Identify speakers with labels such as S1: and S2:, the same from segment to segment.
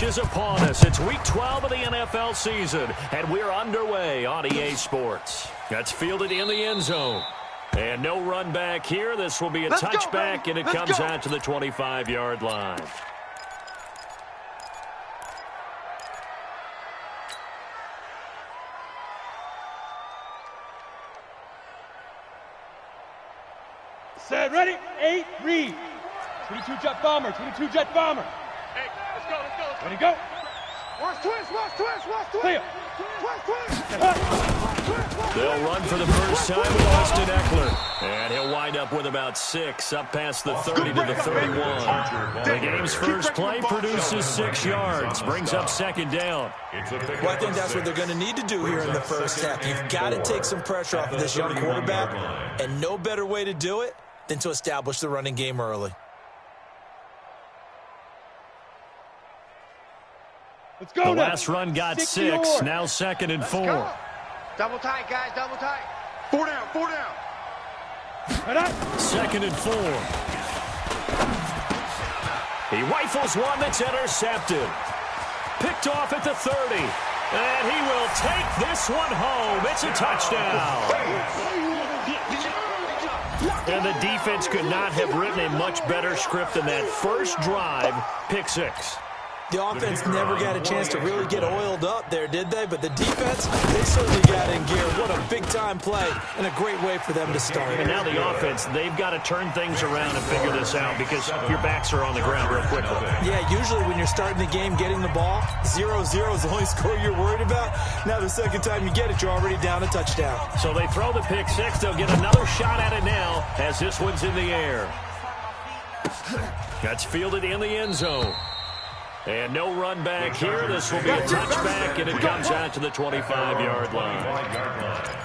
S1: stretch is upon us. It's Week 12 of the NFL season, and we're underway on EA Sports. That's fielded in the end zone. And no run back here. This will be a touchback, and it comes out to the 25-yard line.
S2: Set, ready, 8, read. 22 jet bomber, 22 jet bomber.
S3: Hey, let's go.
S2: Ready, go.
S3: Watch twist.
S2: Clear.
S1: They'll run for the first time with Austin Eckler. And he'll wind up with about 6, up past the 30 to the 31. The game's first play produces 6 yards, brings up second down.
S4: Well, I think that's what they're going to need to do here in the first half. You've got to take some pressure off of this young quarterback, and no better way to do it than to establish the running game early.
S2: Let's go.
S1: The last run got 6, now 2nd and 4.
S3: Double tight, guys, double tight. 4 down.
S1: 2nd and 4. He rifles one that's intercepted. Picked off at the 30. And he will take this one home. It's a touchdown. And the defense could not have written a much better script than that first drive, pick 6.
S4: The offense never got a chance to really get oiled up there, did they? But the defense, they certainly got in gear. What a big-time play and a great way for them to start.
S1: And now the offense, they've got to turn things around and figure this out because your backs are on the ground real quickly.
S4: Yeah, usually when you're starting the game getting the ball, 0-0 is the only score you're worried about. Now the second time you get it, you're already down a touchdown.
S1: So they throw the pick 6. They'll get another shot at it now as this one's in the air. That's fielded in the end zone. And no run back here. This will be a touchback, and it comes out to the 25-yard line.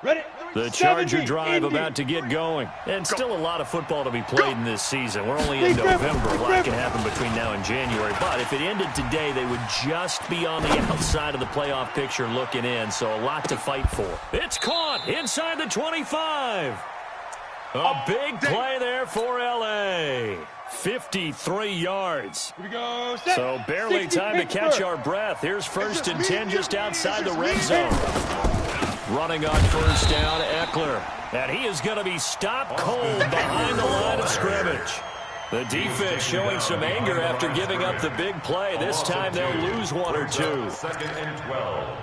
S2: Ready.
S1: The Charger drive about to get going. And still a lot of football to be played in this season. We're only in November. A lot can happen between now and January. But if it ended today, they would just be on the outside of the playoff picture looking in. So a lot to fight for. It's caught inside the 25. A big play there for L.A. 53 yards.
S2: Here we go.
S1: So barely time to catch our breath. Here's 1st and 10 just outside the red zone. Running on first down, Eckler. And he is going to be stopped cold behind the line of scrimmage. The defense showing some anger after giving up the big play. This time they'll lose 1 or 2.
S5: 2nd and 12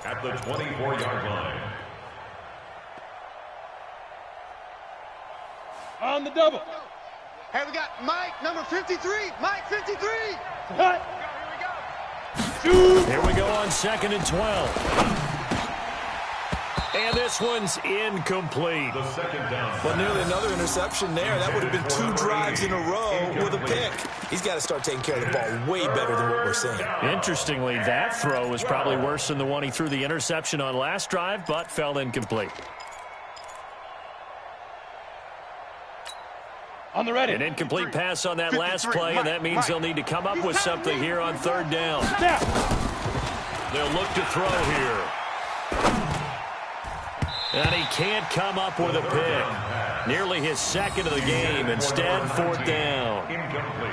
S5: at the 24-yard line.
S2: On the double.
S3: Hey, we got Mike, number 53. Mike, 53.
S2: Cut.
S1: Here we go on 2nd and 12. And this one's incomplete.
S5: The 2nd down.
S4: Well, nearly another interception there. That would have been 2 drives in a row with a pick. He's got to start taking care of the ball way better than what we're seeing.
S1: Interestingly, that throw was probably worse than the one he threw the interception on last drive, but fell incomplete.
S2: On the ready.
S1: An incomplete pass on that last play, and that means they'll need to come up with something here on 3rd down. They'll look to throw here. And he can't come up with a pick. Nearly his 2nd of the game. Instead, 4th down.
S5: Incomplete.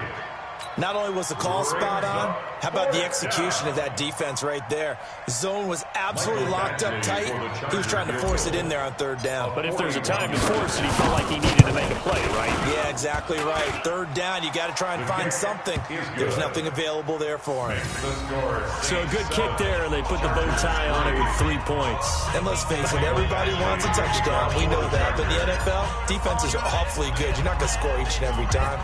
S4: Not only was the call spot on, how about the execution of that defense right there? The zone was absolutely locked up tight. He was trying to force it in there on 3rd down.
S1: But if there's a time to force it, he felt like he needed to make a play, right?
S4: Yeah, exactly right. 3rd down, you got to try and find something. There's nothing available there for him.
S1: So a good kick there, and they put the bow tie on it with 3 points.
S4: And let's face it, everybody wants a touchdown. We know that. But in the NFL, defenses are awfully good. You're not going to score each and every time.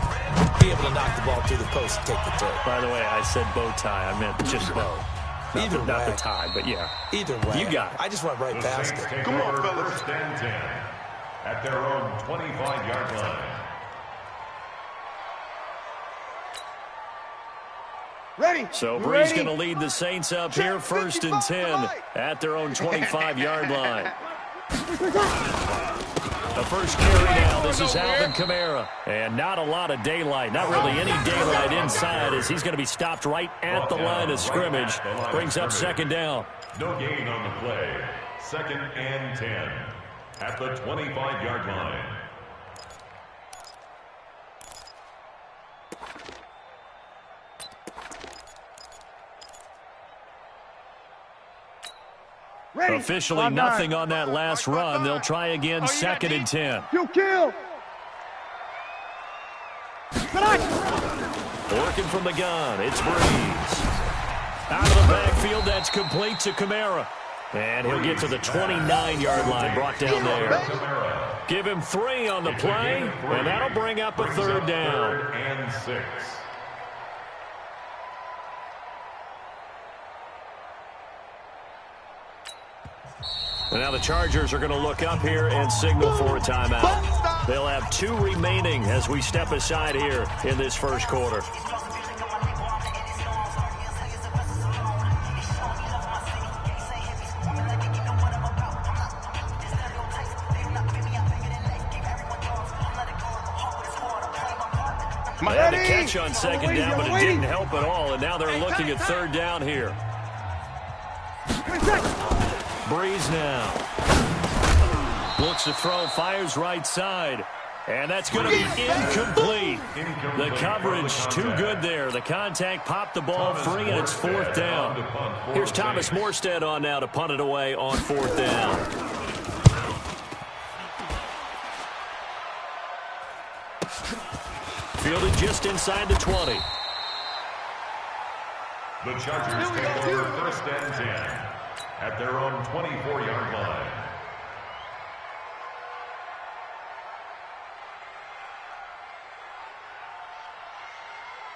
S4: Be able to knock the ball through the post and take the throw.
S1: By the way, I said bow tie. I meant just bow. Not the tie, but yeah.
S4: Either way.
S1: You got it.
S4: I just went right past it.
S5: Come on, fellas. 1st and 10 at their own 25-yard line.
S3: Ready.
S1: So Bree's going to lead the Saints up here 1st and 10 at their own 25-yard line. The first carry now. This is Alvin Kamara. And not a lot of daylight. Not really any daylight inside as he's going to be stopped right at the line of scrimmage. Brings up second down.
S5: No gain on the play. 2nd and 10 at the 25-yard line.
S1: Officially nothing on that last run. They'll try again 2nd and 10.
S2: Kill.
S1: Working from the gun, it's Breeze. Out of the backfield, that's complete to Kamara. And he'll get to the 29-yard line, brought down there. Give him 3 on the play, and that'll bring up a 3rd down.
S5: 3rd and 6.
S1: And now the Chargers are going to look up here and signal for a timeout. They'll have 2 remaining as we step aside here in this first quarter. They had a catch on 2nd down, but it didn't help at all, and now they're looking at 3rd down here. Breeze now. Looks to throw, fires right side. And that's going to be incomplete. The coverage too good there. The contact popped the ball free, and it's 4th down. Here's Thomas Morstead on now to punt it away on 4th down. Fielded just inside the 20.
S5: The Chargers take over 1st and 10 at their own 24-yard line.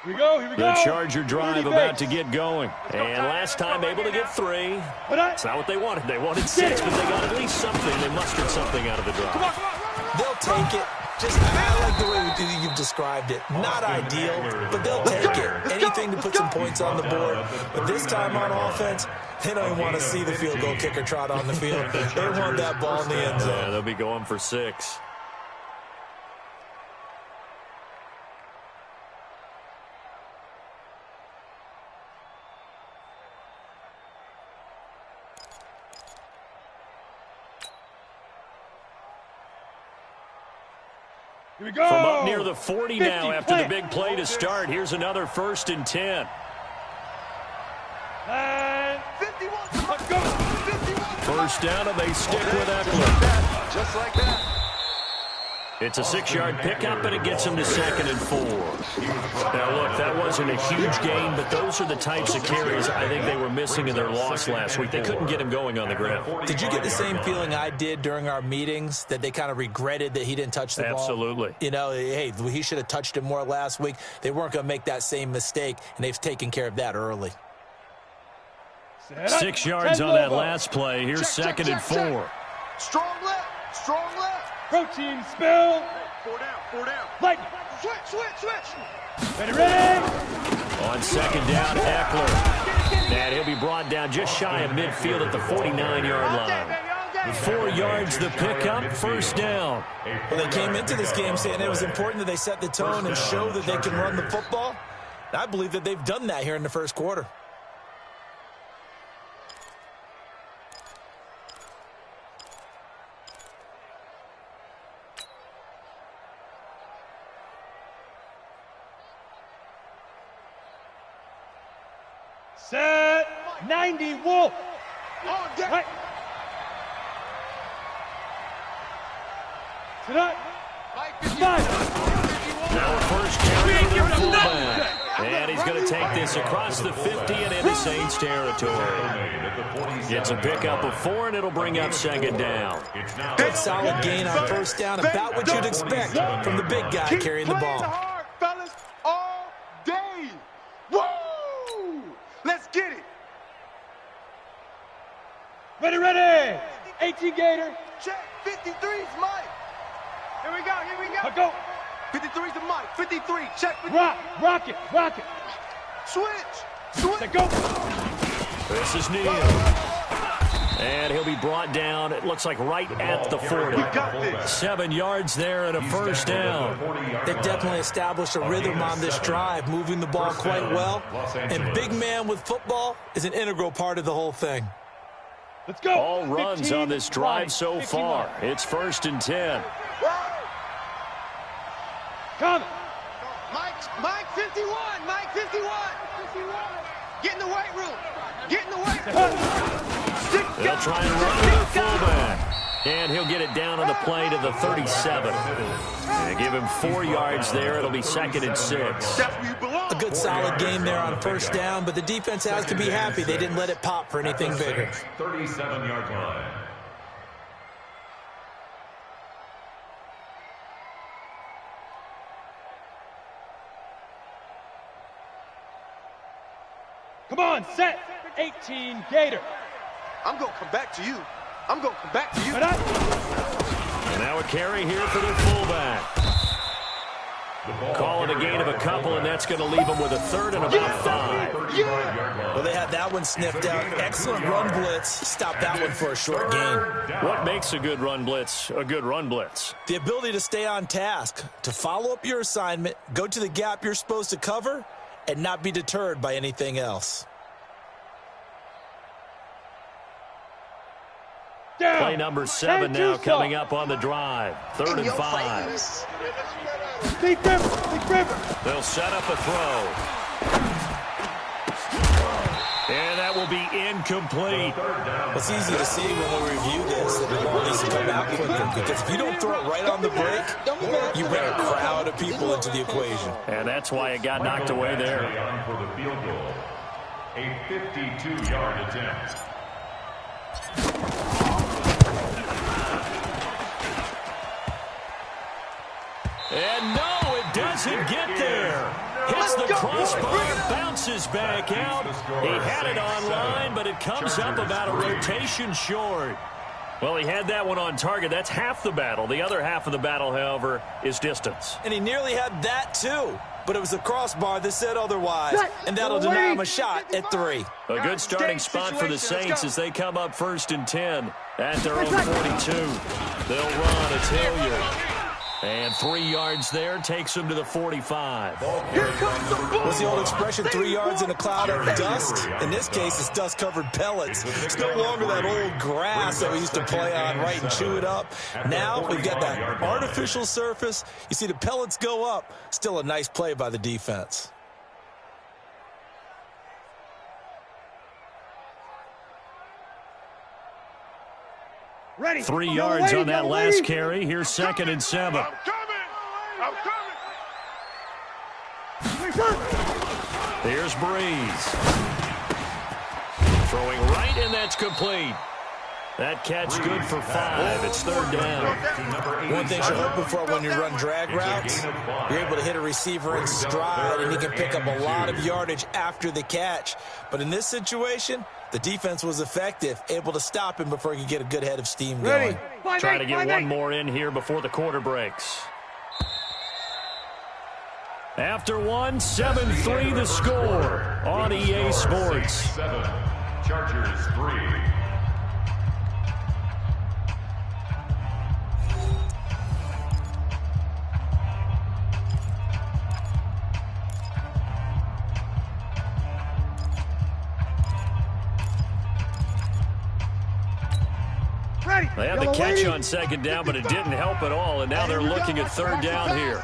S2: Here we go.
S1: The Charger drive about to get going. And last time able to get 3. It's not what they wanted. They wanted 6, but they got at least something. They mustered something out of the drive.
S4: They'll take it. Just, I like the way you've described it. Not ideal, but they'll take it. Anything to put some points on the board. But this time on offense, they don't even want to see the field goal kicker trot on the field. They want that ball in the end zone.
S1: Yeah, they'll be going for 6.
S2: Here we go.
S1: From up near the 40 now after the big play to start. Here's another 1st and 10.
S2: And 51. Let's go. 51.
S1: 1st down, and they stick with Eckler.
S3: Just like that.
S1: It's a 6-yard pickup, and it gets him to 2nd and 4. Now, look, that wasn't a huge gain, but those are the types of carries I think they were missing in their loss last week. They couldn't get him going on the ground.
S4: Did you get the same feeling I did during our meetings, that they kind of regretted that he didn't touch the ball?
S1: Absolutely.
S4: You know, hey, he should have touched it more last week. They weren't going to make that same mistake, and they've taken care of that early.
S1: 6 yards on that last play. Here's 2nd and 4.
S3: Strong left. Strong left.
S2: Protein spill.
S3: 4 down. 4 down.
S2: Light.
S3: Switch.
S2: Ready.
S1: On 2nd down, Eckler. And he'll be brought down just shy of midfield at the 49-yard line. 4 yards the pickup, 1st down.
S4: Well, they came into this game saying it was important that they set the tone and show that they can run the football. I believe that they've done that here in the first quarter.
S2: Set. 90 Wolf.
S3: On deck.
S2: Right. Sit up.
S1: Now a first carry to the fullback. And he's going to take this across the 50 and into Saints territory. It's a pickup of 4, and it'll bring up 2nd down.
S4: Good solid gain on 1st down. About what you'd expect from the big guy carrying the ball.
S3: Hard, fellas, all day. Woo! Let's get it.
S2: Ready. 18 Gator.
S3: Check. 53's Mike. Here we go.
S2: Go.
S3: 53's the Mike. 53. Check. 53.
S2: Rock it.
S3: Switch.
S2: Let go.
S1: This is Neal. And he'll be brought down, it looks like right at the 40. 7 yards there and a first down.
S4: They definitely established a rhythm on this drive, moving the ball quite well. And big man with football is an integral part of the whole thing.
S2: Let's go.
S1: All runs on this drive so far. It's 1st and 10.
S2: Come.
S3: Mike 51. Mike 51. Get in the weight room. Get in the weight room.
S1: They'll try and run to the fullback. And he'll get it down on the play to the 37. And give him 4 yards there. It'll be 2nd and 6.
S4: A good solid game there on first down, but the defense has to be happy they didn't let it pop for anything bigger.
S5: 37-yard line.
S2: Come on, set. 18, Gator.
S3: I'm going to come back to you. I'm going to come back to you.
S1: And now a carry here for the fullback. Call it a gain of a couple, and that's going to leave them with a 3rd and about 5.
S4: Well, they had that one sniffed out. Excellent run blitz. Stop that one for a short gain.
S1: What makes a good run blitz a good run blitz?
S4: The ability to stay on task, to follow up your assignment, go to the gap you're supposed to cover, and not be deterred by anything else.
S1: Play number 7 now coming up on the drive. 3rd and 5. They'll set up a throw. And that will be incomplete.
S4: It's easy to see when we review this that the ball needs to come out quicker, because if you don't throw it right on the break, you bring a crowd of people into the equation.
S1: And that's why it got knocked away there.
S5: For the field goal. A 52-yard attempt.
S1: And no, it doesn't get there. Hits the crossbar, bounces back out. He had it online, but it comes up about a rotation short. Well, he had that one on target. That's half the battle. The other half of the battle, however, is distance.
S4: And he nearly had that, too. But it was the crossbar that said otherwise. And that'll deny him a shot at 3.
S1: A good starting spot for the Saints as they come up 1st and 10 at their own 42. They'll run. It's Hilliard. And 3 yards there takes him to the 45.
S4: What's the old expression, 3 yards in a cloud of dust? In this case, it's dust-covered pellets. It's no longer that old grass that we used to play on, right, and chew it up. Now we've got that artificial surface. You see the pellets go up. Still a nice play by the defense.
S2: Ready.
S1: 3 yards on that last carry. Here's 2nd and 7.
S3: I'm coming.
S1: Here's Breeze. Throwing right, and that's complete. That catch good for 5. It's 3rd down.
S4: One thing you're hoping for when you run drag routes, you're able to hit a receiver in stride, and he can pick up a lot of yardage after the catch. But in this situation, the defense was effective, able to stop him before he could get a good head of steam going.
S1: Try to get one more in here before the quarter breaks. After one, 7-3 the score on EA Sports.
S5: 7, Chargers 3.
S1: They had the catch on 2nd down, but it didn't help at all, and now they're looking at 3rd down here.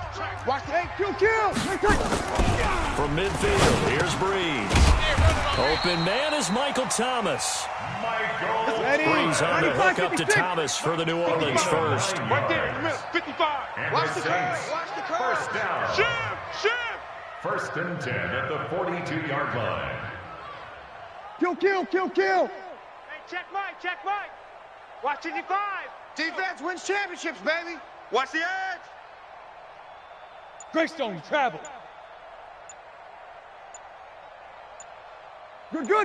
S1: From midfield, here's Breeze. Open man is Michael Thomas. Breeze on the hook up to Thomas for the New Orleans first.
S3: Right there in the middle, 55. Watch the curve. Watch the curve.
S5: First down.
S3: Shim.
S5: 1st and 10 at the 42-yard line.
S2: Kill.
S6: Hey, check Mike. Watch 55.
S3: Defense wins championships, baby. Watch the edge.
S2: Greystone, travel. Good.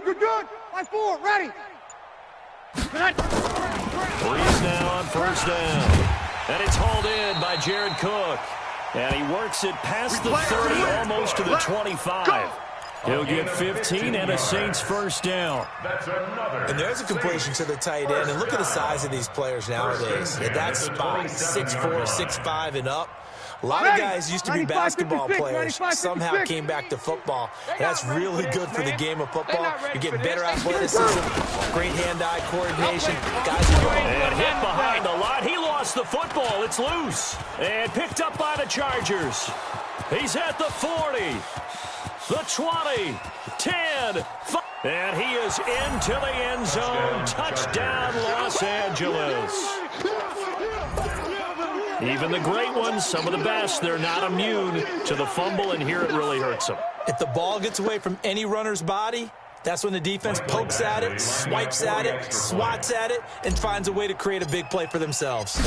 S2: Line 4, ready.
S1: Breeze now on 1st down. And it's hauled in by Jared Cook. And he works it past the 30, almost to the 25. He'll get 15 and a Saints first down.
S4: And there's a completion to the tight end. And look at the size of these players nowadays. At that spot, 6'4", 6'5", and up. A lot of guys used to be basketball players, somehow came back to football. And that's really good for the game of football. You're getting better athleticism, great hand-eye coordination. Guys are going.
S1: And hit behind the line. He lost the football. It's loose. And picked up by the Chargers. He's at the 40, the 20, 10, 5. And he is into the end zone. Touchdown, Los Angeles. Even the great ones, some of the best, they're not immune to the fumble, and here it really hurts them.
S4: If the ball gets away from any runner's body, that's when the defense pokes at it, swipes at it, swats at it, and finds a way to create a big play for themselves.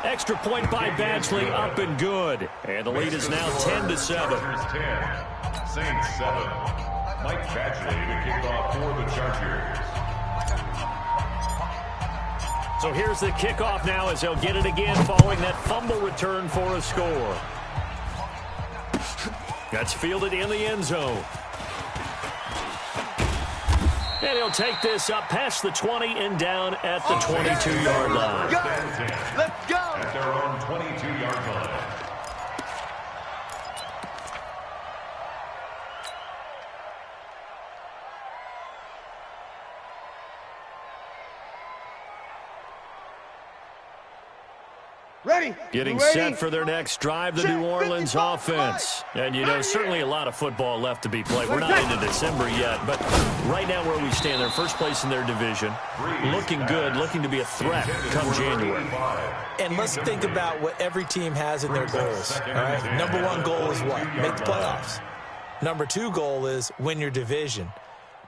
S1: Extra point by Badgley, up and good. And the lead is now 10-7.
S5: 10, Saints 7. Mike Badgley to kick off for the Chargers.
S1: So here's the kickoff now as they'll get it again following that fumble return for a score. That's fielded in the end zone. And he'll take this up past the 20 and down at the 22-yard line.
S3: Let's go!
S5: At their own 22-yard line.
S3: Ready.
S1: Getting set for their next drive, the New Orleans offense. And, you know, certainly a lot of football left to be played. We're not into December yet, but right now where we stand, they're first place in their division. Looking good, looking to be a threat come January.
S4: And let's think about what every team has in their goals. All right? Number one goal is what? Make the playoffs. Number two goal is win your division.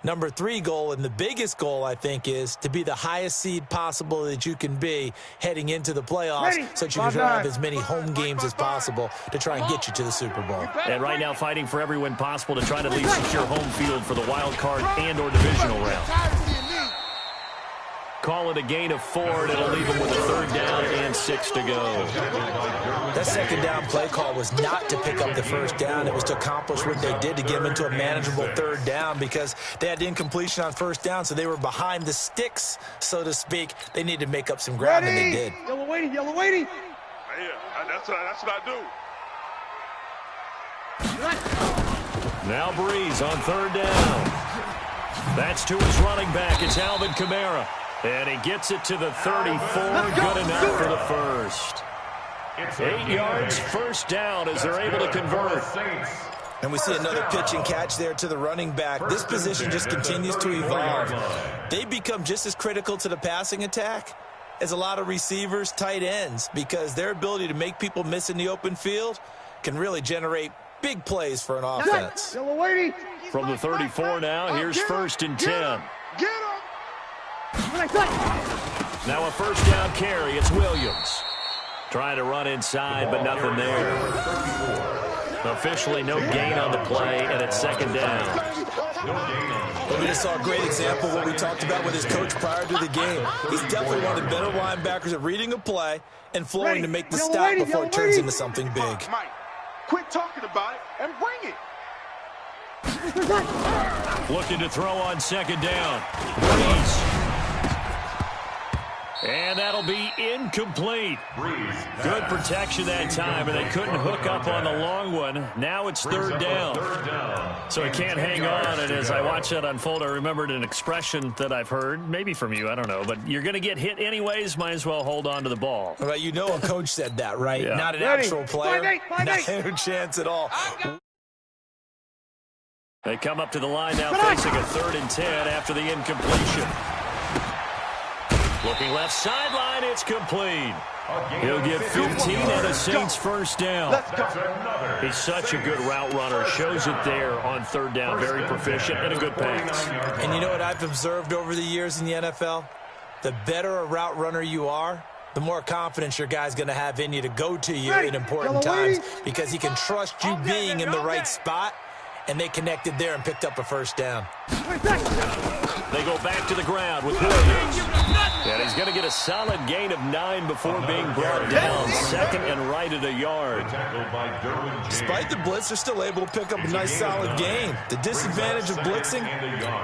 S4: Number three goal, and the biggest goal, I think, is to be the highest seed possible that you can be heading into the playoffs so that you can have as many home games as possible to try and get you to the Super Bowl.
S1: And right now fighting for every win possible to try to at least secure home field for the wild card and or divisional round. Call it a gain of 4, and it'll leave them with a 3rd down and 6 to go.
S4: That second down play call was not to pick up the first down. It was to accomplish what they did to get them into a manageable 3rd down because they had incompletion on first down, so they were behind the sticks, so to speak. They needed to make up some ground, and they did.
S2: Yellow waiting, yellow waiting.
S6: Yeah, that's what I do.
S1: Now Breeze on 3rd down. That's to his running back. It's Alvin Kamara. And he gets it to the 34. Good enough for the first. 8 yards, first down as they're able to convert.
S4: And we see another pitch and catch there to the running back. This position just continues to evolve. They become just as critical to the passing attack as a lot of receivers, tight ends, because their ability to make people miss in the open field can really generate big plays for an offense.
S1: From the 34 now, here's 1st and 10. Now a first down carry. It's Williams. Trying to run inside, but nothing there. Officially no gain on the play, and it's 2nd down.
S4: Well, we just saw a great example of what we talked about with his coach prior to the game. He's definitely one of the better linebackers at reading a play and flowing to make the stop before it turns into something big.
S6: Mike, quit talking about it and bring it.
S1: Looking to throw on 2nd down. Breeze. And that'll be incomplete. Good protection that time, and they couldn't hook up on the long one. Now it's 3rd down. So he can't hang on, and as I watch that unfold, I remembered an expression that I've heard, maybe from you, I don't know, but you're going to get hit anyways, might as well hold on to the ball.
S4: Well, you know a coach said that, right?
S1: Yeah.
S4: Not an actual player. Not a chance at all.
S1: They come up to the line now facing a 3rd and 10 after the incompletion. Looking left sideline, it's complete. He'll get 15 and a Saints first down. He's such a good route runner. Shows it there on 3rd down. Very proficient and a good pass.
S4: And you know what I've observed over the years in the NFL? The better a route runner you are, the more confidence your guy's going to have in you to go to you in important times because he can trust you being in the right spot and they connected there and picked up a first down.
S1: They go back to the ground with Williams. And he's going to get a solid gain of 9 before being brought down. Second and right at a yard.
S4: Despite the blitz, they're still able to pick up a nice solid gain. The disadvantage of blitzing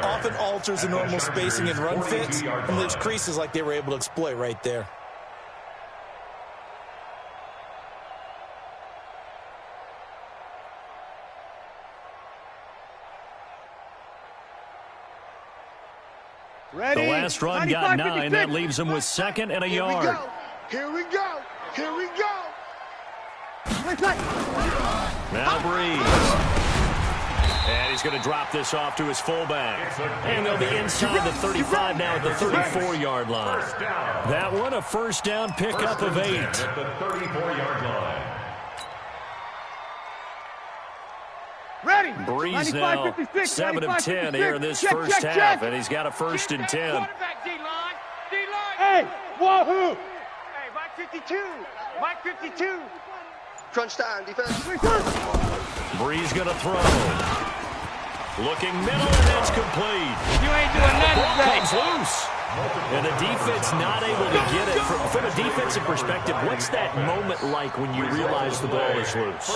S4: often alters the normal spacing and run fits, and leaves creases like they were able to exploit right there.
S2: Ready?
S1: The last run got 9. That leaves him with second and a yard.
S3: Here we go. Here we go.
S1: Now Breeze. And he's going to drop this off to his fullback. And they'll be inside the 35 now at the 34-yard line. That one, a first down pickup of 8.
S5: At the 34-yard line.
S2: Ready.
S1: Breeze now 7 of 10 here in this first half, and he's got a first and 10.
S6: Quarterback, D-line. D-line.
S2: Hey, wahoo.
S6: Hey, Mike 52. Mike 52.
S3: Crunch time, defense.
S1: Breeze going to throw. Looking middle, and that's complete.
S6: You ain't doing nothing
S1: Ball
S6: today.
S1: comes loose. And the defense not able to get it. From a defensive perspective, what's that moment like when you realize the ball is loose?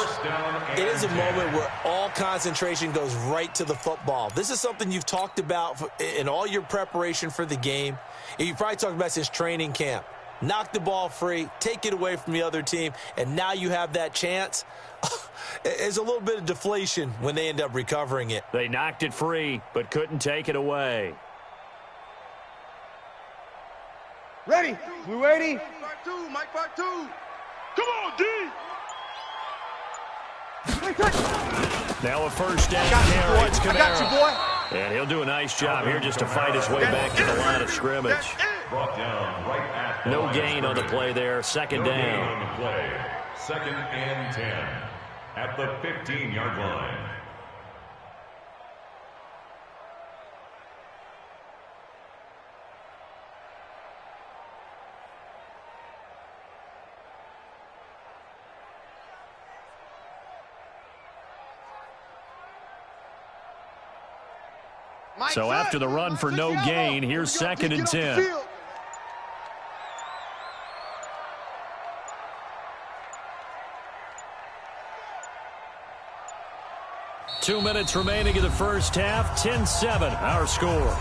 S4: It is a moment where all concentration goes right to the football. This is something you've talked about in all your preparation for the game. And you probably talked about since training camp. Knock the ball free, take it away from the other team, and now you have that chance. There's a little bit of deflation when they end up recovering it.
S1: They knocked it free, but couldn't take it away.
S2: Ready. Blue 80.
S3: Part 2, Mike part 2.
S2: Come on, D.
S1: Now a first down.
S2: I got you, boy.
S1: And he'll do a nice job here just to fight his way back to the line of scrimmage.
S5: Brought down right at
S1: No gain on the play there. Second down.
S5: on the play. Second and 10 at the 15-yard line.
S1: So after the run for no gain, here's second and 10. 2 minutes remaining in the first half. 10-7, our score.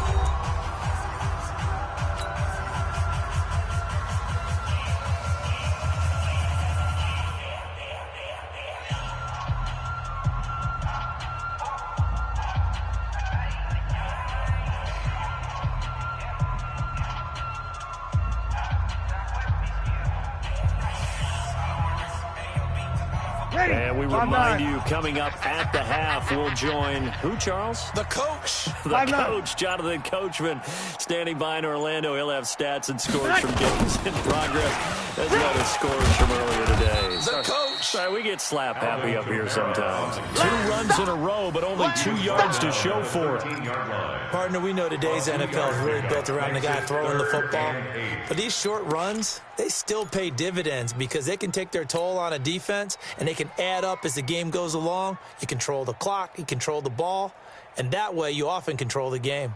S1: And we remind you, coming up at the half, we'll join who, Charles?
S4: The coach.
S1: The coach, Jonathan Coachman, standing by in Orlando. He'll have stats and scores from games in progress, as well as scores from earlier today.
S4: The coach.
S1: Sorry, we get slap happy up here sometimes. 2 runs in a row, but only 2 yards to show for it.
S4: Partner, we know today's NFL is really built around the guy throwing the football. But these short runs, they still pay dividends because they can take their toll on a defense, and they can add up as the game goes along. You control the clock, you control the ball, and that way you often control the game.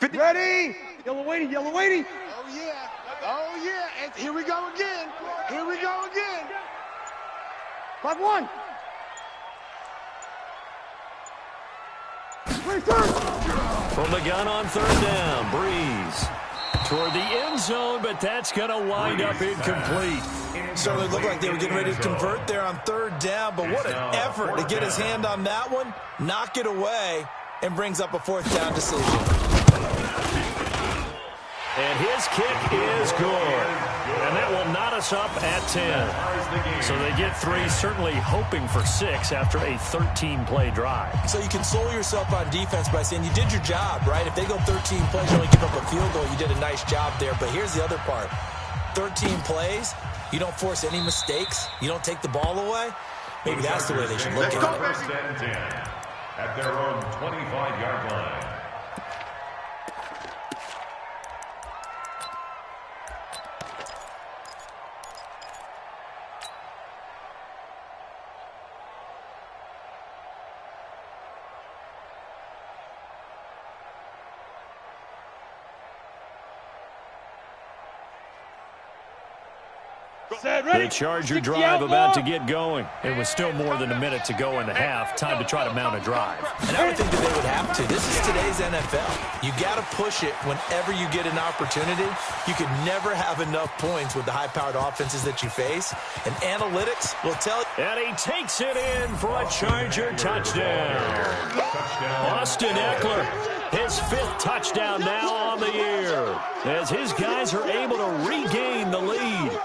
S2: Ready. Yellow 80, yellow 80.
S3: Oh, yeah. Oh, yeah. And here we go again. Here we go again.
S2: 5-1.
S1: From the gun on third down, Breeze toward the end zone, but that's going to wind up incomplete.
S4: Certainly looked like they were getting ready to convert there on third down, but what an effort to get his hand on that one, knock it away, and brings up a fourth down decision.
S1: And his kick is good. And that will knot us up at 10. So they get 3, certainly hoping for 6 after a 13-play drive.
S4: So you console yourself on defense by saying you did your job, right? If they go 13 plays, you only give up a field goal, you did a nice job there. But here's the other part. 13 plays, you don't force any mistakes, you don't take the ball away. Maybe that's the way they should look at it.
S5: First and 10 at their own 25-yard line.
S1: The Charger drive about to get going. It was still more than a minute to go in the half. Time to try to mount a drive.
S4: And I would think that they would have to. This is today's NFL. You got to push it whenever you get an opportunity. You can never have enough points with the high-powered offenses that you face. And analytics will tell you.
S1: And he takes it in for a Charger touchdown. Austin Eckler, his 5th touchdown now on the year, as his guys are able to regain the lead.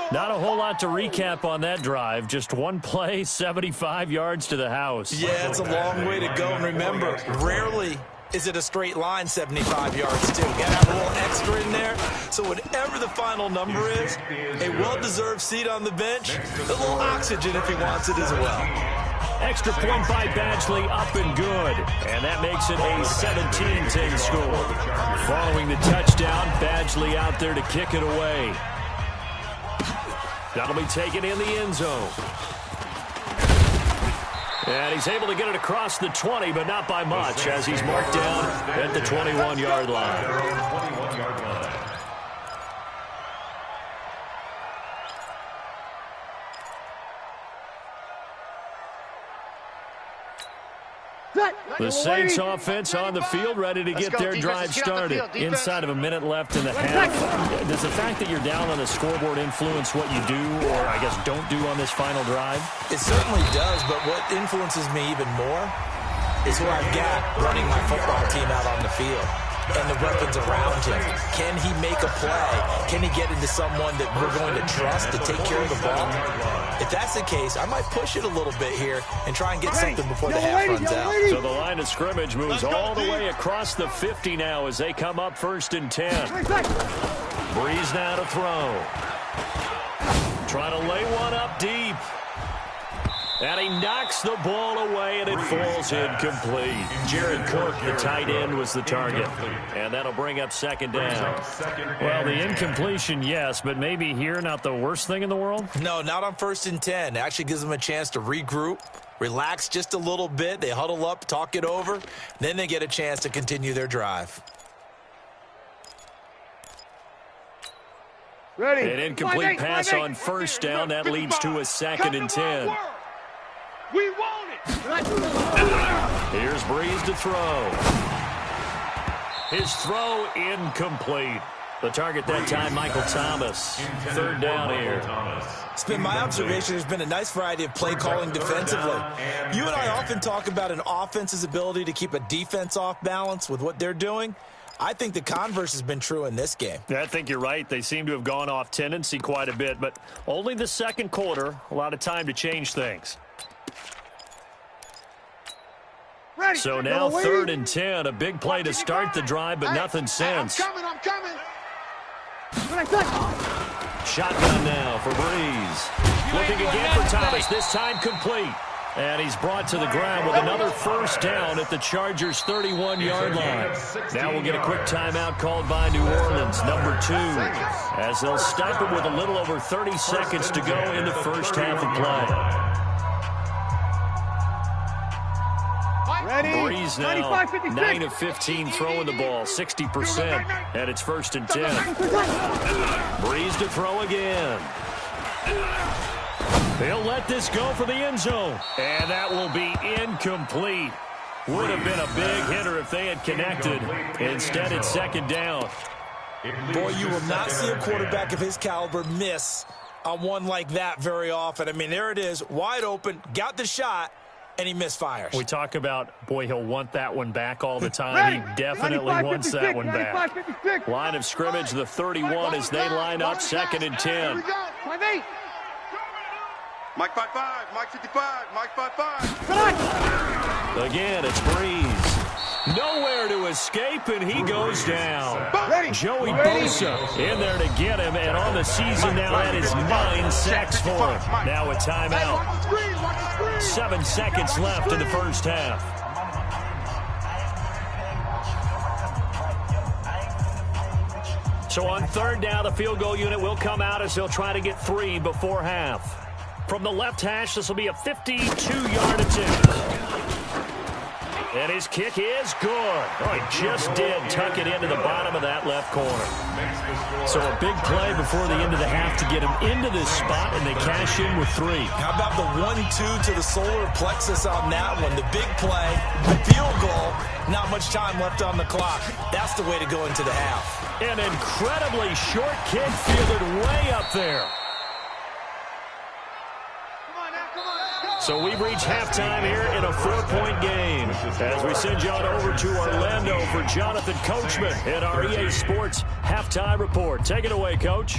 S1: Not a whole lot to recap on that drive. Just one play, 75 yards to the house.
S4: Yeah, it's a long way to go. And remember, rarely is it a straight line 75 yards, too. You got to have a little extra in there. So whatever the final number is, a well-deserved seat on the bench, a little oxygen if he wants it as well.
S1: Extra point by Badgley, up and good. And that makes it a 17-10 score. Following the touchdown, Badgley out there to kick it away. That'll be taken in the end zone. And he's able to get it across the 20, but not by much, as he's marked down at the 21-yard line. The Saints offense on the field, ready to get their drive started. Inside of a minute left in the half. Does the fact that you're down on the scoreboard influence what you do, or I guess don't do on this final drive?
S4: It certainly does, but what influences me even more is who I've got running my football team out on the field and the weapons around him. Can he make a play? Can he get into someone that we're going to trust to take care of the ball? If that's the case, I might push it a little bit here and try and get something before the half runs out.
S1: So the line of scrimmage moves all the way across the 50 now as they come up 1st and 10. Breeze now to throw. Trying to lay one up deep. And he knocks the ball away, and it falls incomplete. Jared Cook, the tight end, was the target. And that'll bring up 2nd down. Well, the incompletion, yes, but maybe here not the worst thing in the world?
S4: No, not on 1st and 10. It actually gives them a chance to regroup, relax just a little bit. They huddle up, talk it over. Then they get a chance to continue their drive.
S2: Ready.
S1: An incomplete pass on 1st down. That leads to a 2nd and 10.
S2: We want it.
S1: Here's Breeze to throw. His throw incomplete. The target that time, Michael Thomas. 3rd down here.
S4: It's been my observation there's been a nice variety of play calling defensively. You and I often talk about an offense's ability to keep a defense off balance with what they're doing. I think the converse has been true in this game.
S1: Yeah, I think you're right. They seem to have gone off tendency quite a bit, but only the 2nd quarter. A lot of time to change things.
S2: Ready.
S1: So now 3rd and 10, a big play to start the drive, but nothing since.
S3: I'm coming.
S1: Shotgun now for Breeze. Looking again for Thomas, this time complete. And he's brought to the ground with another 1st down at the Chargers' 31-yard line. Now we'll get a quick timeout called by New Orleans, number 2, as they'll stop it with a little over 30 seconds to go in the first half of play.
S2: Ready.
S1: Breeze now 9 of 15 throwing the ball, 60%, and it's 1st and 10. Breeze to throw again. They'll let this go for the end zone, and that will be incomplete. Would have been a big hitter if they had connected. Instead, it's 2nd down.
S4: Boy, you will not see a quarterback of his caliber miss on one like that very often. I mean, there it is, wide open, got the shot, and he misfires.
S1: We talk about, boy, he'll want that one back all the time. He definitely wants that one back. Line of scrimmage, the 31, as they line up 2nd and 10.
S3: Mike 5-5, Mike 55, Mike 5-5.
S1: Again, it's Breeze. Nowhere to escape, and he goes down. Joey Bosa in there to get him, and on the season now, that is 9 sacks for him. Now a timeout. 7 seconds left in the first half. So on 3rd down, the field goal unit will come out as they'll try to get 3 before half. From the left hash, this will be a 52-yard attempt. And his kick is good. Oh, he just did tuck it into the bottom of that left corner. So a big play before the end of the half to get him into this spot, and they cash in with 3.
S4: How about the 1-2 to the solar plexus on that one? The big play, the field goal, not much time left on the clock. That's the way to go into the half.
S1: An incredibly short kick fielded way up there. So we've reached halftime here in a 4-point game. As we send you on over to Orlando for Jonathan Coachman in our EA Sports Halftime Report. Take it away, Coach.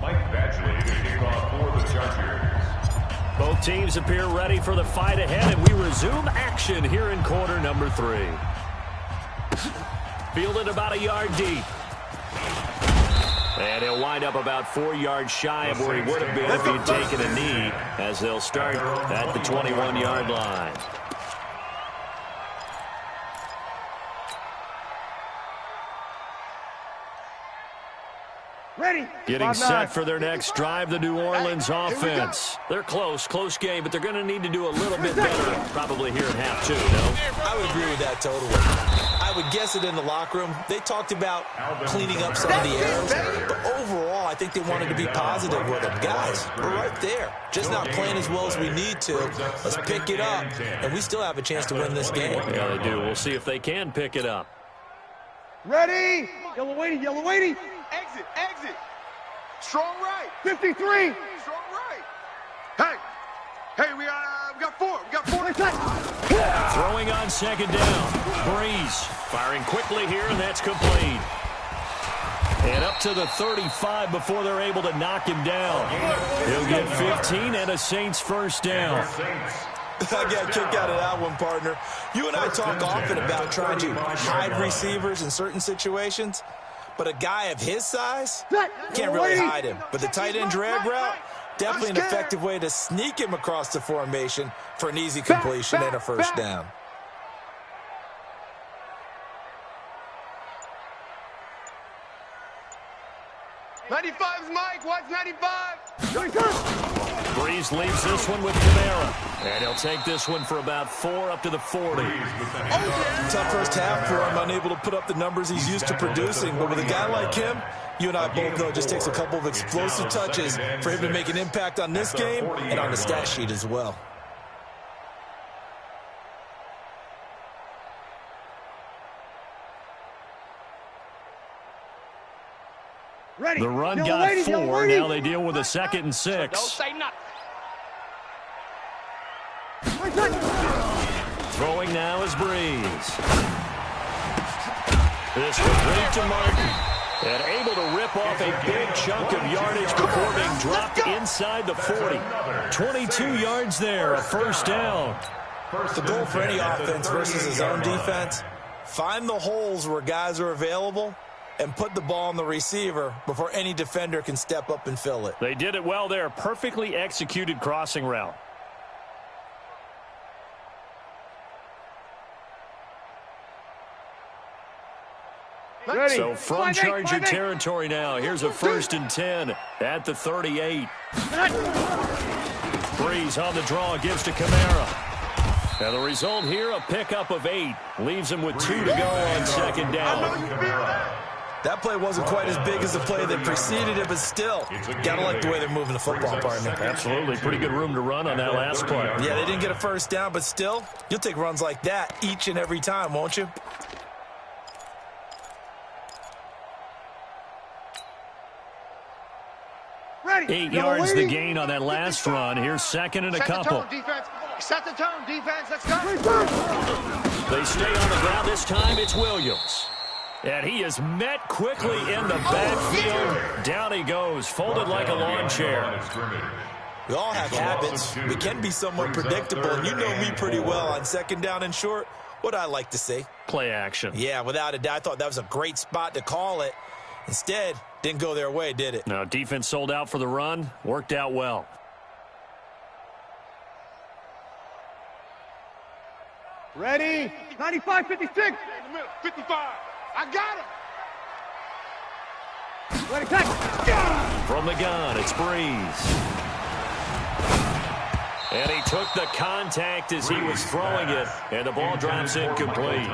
S5: Mike Badgley to kick off for the Chargers.
S1: Both teams appear ready for the fight ahead, and we resume action here in quarter number 3. Fielded about a yard deep. And he'll wind up about 4 yards shy of where he would have been if he'd taken a knee, as they'll start at the 21-yard line.
S2: Ready.
S1: Getting set for their next drive, the New Orleans offense. They're close game, but they're going to need to do a little bit better probably here in half 2, no?
S4: I would agree with that totally. I would guess it in the locker room. They talked about cleaning up some of the errors, but overall, I think they wanted to be positive with them. Guys, we're right there. Just not playing as well as we need to. Let's pick it up, and we still have a chance to win this game.
S1: Yeah, they do. We'll see if they can pick it up.
S2: Ready. Yellow waiting, yellow waiting.
S3: Exit, exit. Strong right.
S2: 53.
S3: Strong right. Hey, we got 4. We got 4.
S1: Throwing on second down. Breeze firing quickly here, and that's complete. And up to the 35 before they're able to knock him down. He'll get 15 and a Saints first down.
S4: I got a kick out of that one, partner. You and I talk often about trying to hide receivers in certain situations, but a guy of his size can't really hide him. But the tight end drag route, definitely an effective way to sneak him across the formation for an easy completion and a first down.
S3: '95's Mike. Watch 95.
S1: Breeze leaves this one with Kamara. And he'll take this one for about 4 up to the 40.
S4: Tough first half for him, unable to put up the numbers he's used to producing. But with a guy like him, you and I both know it just takes a couple of explosive touches for him to make an impact on this game and on the stat sheet as well.
S2: Ready.
S1: The run got 4. Now they deal with a 2nd and 6.
S6: Don't say nothing.
S1: Throwing now is Breeze. This complete to Martin. And able to rip off a big chunk of yardage before being dropped inside the 40. 22 yards there, a first down.
S4: The goal for any offense versus his own defense, find the holes where guys are available and put the ball on the receiver before any defender can step up and fill it.
S1: They did it well there. Perfectly executed crossing route.
S2: Ready.
S1: So from Charger territory now, here's a 1st and 10 at the 38. Breeze on the draw, gives to Kamara. And the result here, a pickup of 8. Leaves him with 2 to go on 2nd down.
S4: That play wasn't quite as big as the play that preceded it, but still, gotta like the way they're moving the football, partner.
S1: Absolutely. Pretty good room to run on that last play.
S4: Yeah, they didn't get a first down, but still, you'll take runs like that each and every time, won't you?
S2: Ready.
S1: 8 yards the gain on that last run. Here's 2nd and a couple.
S3: Set the tone, defense. Let's go.
S1: They stay on the ground. This time it's Williams. And he is met quickly in the backfield. Down he goes, folded like a lawn chair.
S4: We all have habits. We can be somewhat predictable, and you know me pretty well on 2nd down and short. What I like to see.
S1: Play action.
S4: Yeah, without a doubt, I thought that was a great spot to call it. Instead, didn't go their way, did it?
S1: No, defense sold out for the run. Worked out well.
S2: Ready. 95, 56.
S3: 55. I got him.
S2: Ready, tackle.
S1: From the gun, it's Breeze. And he took the contact as he was throwing it, and the ball drops incomplete.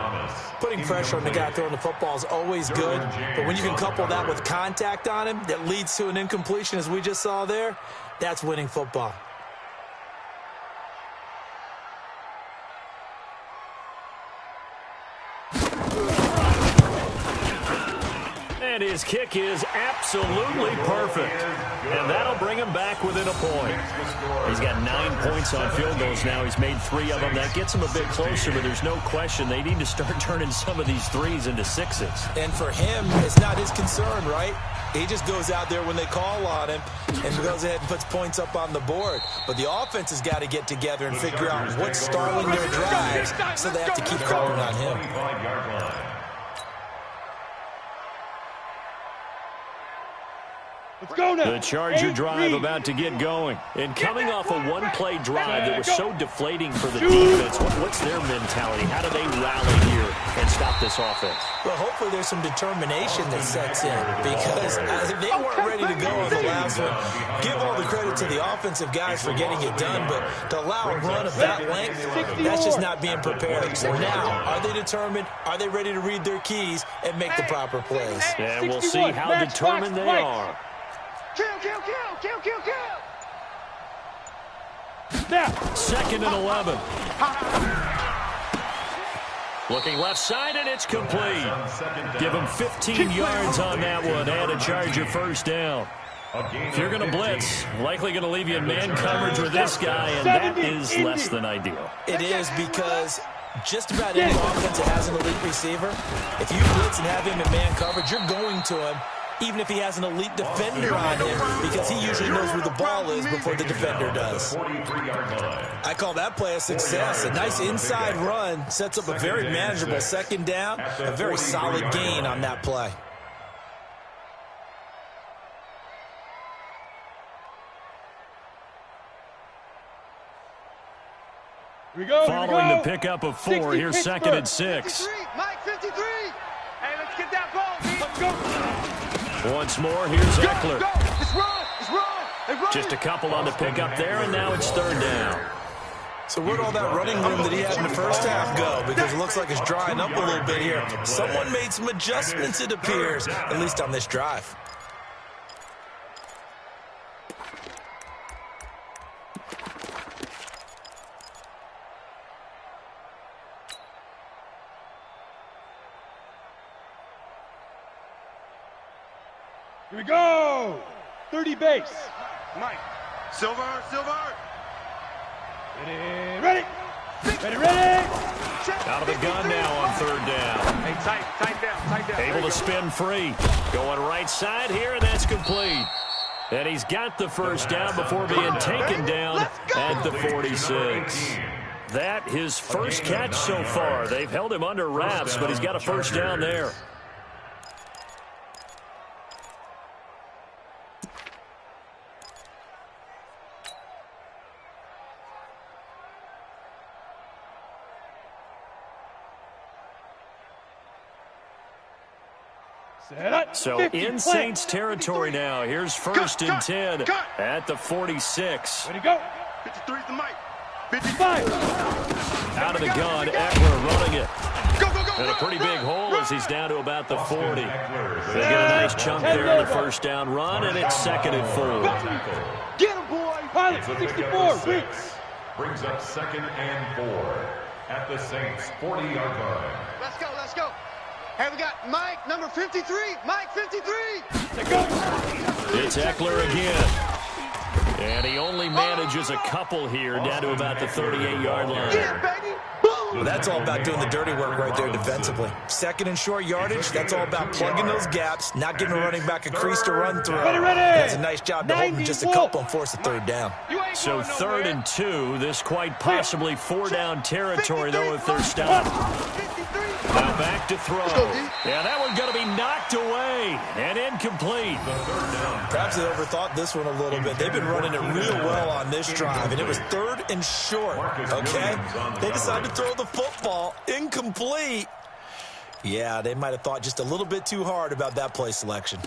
S4: Putting pressure on the guy throwing the football is always good, but when you can couple that with contact on him that leads to an incompletion, as we just saw there, that's winning football.
S1: And his kick is absolutely perfect. And that'll bring him back within a point. He's got 9 points on field goals now. He's made 3 of them. That gets him a bit closer, but there's no question they need to start turning some of these threes into sixes.
S4: And for him, it's not his concern, right? He just goes out there when they call on him and goes ahead and puts points up on the board. But the offense has got to get together and figure out what's stalling their drives, so they have to keep calling on him.
S2: Let's go now.
S1: The Charger drive about to get going. And coming off a one-play drive that was so deflating for the defense, what's their mentality? How do they rally here and stop this offense?
S4: Well, hopefully there's some determination that sets in, because they weren't ready to go on the last one. Give all the credit to the offensive guys for getting it done, but to allow a run of that length, that's just not being prepared. So now, are they determined? Are they ready to read their keys and make the proper plays?
S1: And we'll see how determined they are.
S3: Kill, kill, kill, kill, kill, kill.
S2: Now.
S1: 2nd and 11. Looking left side, and it's complete. Give him 15 yards on that one and a Charger first down. If you're going to blitz, likely going to leave you in man coverage with this guy, and that is less than ideal.
S4: It is, because just about any offense that has an elite receiver, if you blitz and have him in man coverage, you're going to him, even if he has an elite defender on him, because he usually knows where the ball is before the defender does. I call that play a success. A nice inside run sets up a very manageable 2nd down, a very solid gain on that play.
S2: Here we go.
S1: Following the pickup of 4, here's 2nd and 6.
S3: Mike 53.
S6: Hey, let's get that ball, B.
S2: Let's go.
S1: Once more, here's Eckler.
S3: Go. It's run. It's run. Hey, run.
S1: Just a couple on the pickup there, and now it's 3rd down.
S4: So where'd all that running room that he had in the first half go? Because it looks like it's drying up a little bit here. Someone made some adjustments, it appears, at least on this drive.
S2: Here we go. 30 base.
S3: Mike. Silver.
S2: Ready. Ready.
S1: Out of the gun now on 3rd down.
S6: Hey, tight down.
S1: Able to spin free. Going right side here, and that's complete. And he's got the first down before being taken down at the 46. That his first catch so far. They've held him under wraps, but he's got a first down there. So in Saints territory now. Here's 1st and 10 at the 46.
S2: Ready, go.
S3: 53's the Mike.
S2: 55.
S1: Out of the gun, Eckler running it.
S3: Go.
S1: And a pretty big hole as he's down to about the 40. They get a nice chunk there on the first down run, and it's 2nd and 4.
S3: Get him, boy.
S2: Pilot 64. Weeks.
S5: Brings up 2nd and 4 at the Saints 40-yard line.
S3: Let's go. Hey, we got Mike, number 53. Mike 53.
S2: Let's go.
S1: It's Eckler again. And he only manages a couple here down to about the 38-yard line.
S3: Yeah, baby.
S4: Well, that's all about doing the dirty work right there defensively. 2nd and short yardage, that's all about plugging those gaps, not giving a running back a crease to run through.
S2: Ready.
S4: That's a nice job to hold him just a couple and force a 3rd down.
S1: So 3rd and 2, this quite possibly 4-down territory, though, if they're stopped. Now back to throw. Yeah, that one going to be knocked away and incomplete.
S4: Perhaps they overthought this one a little bit. They've been running it real well on this drive, and it was 3rd and short, okay? They decided to throw the football incomplete. Yeah, they might have thought just a little bit too hard about that play selection.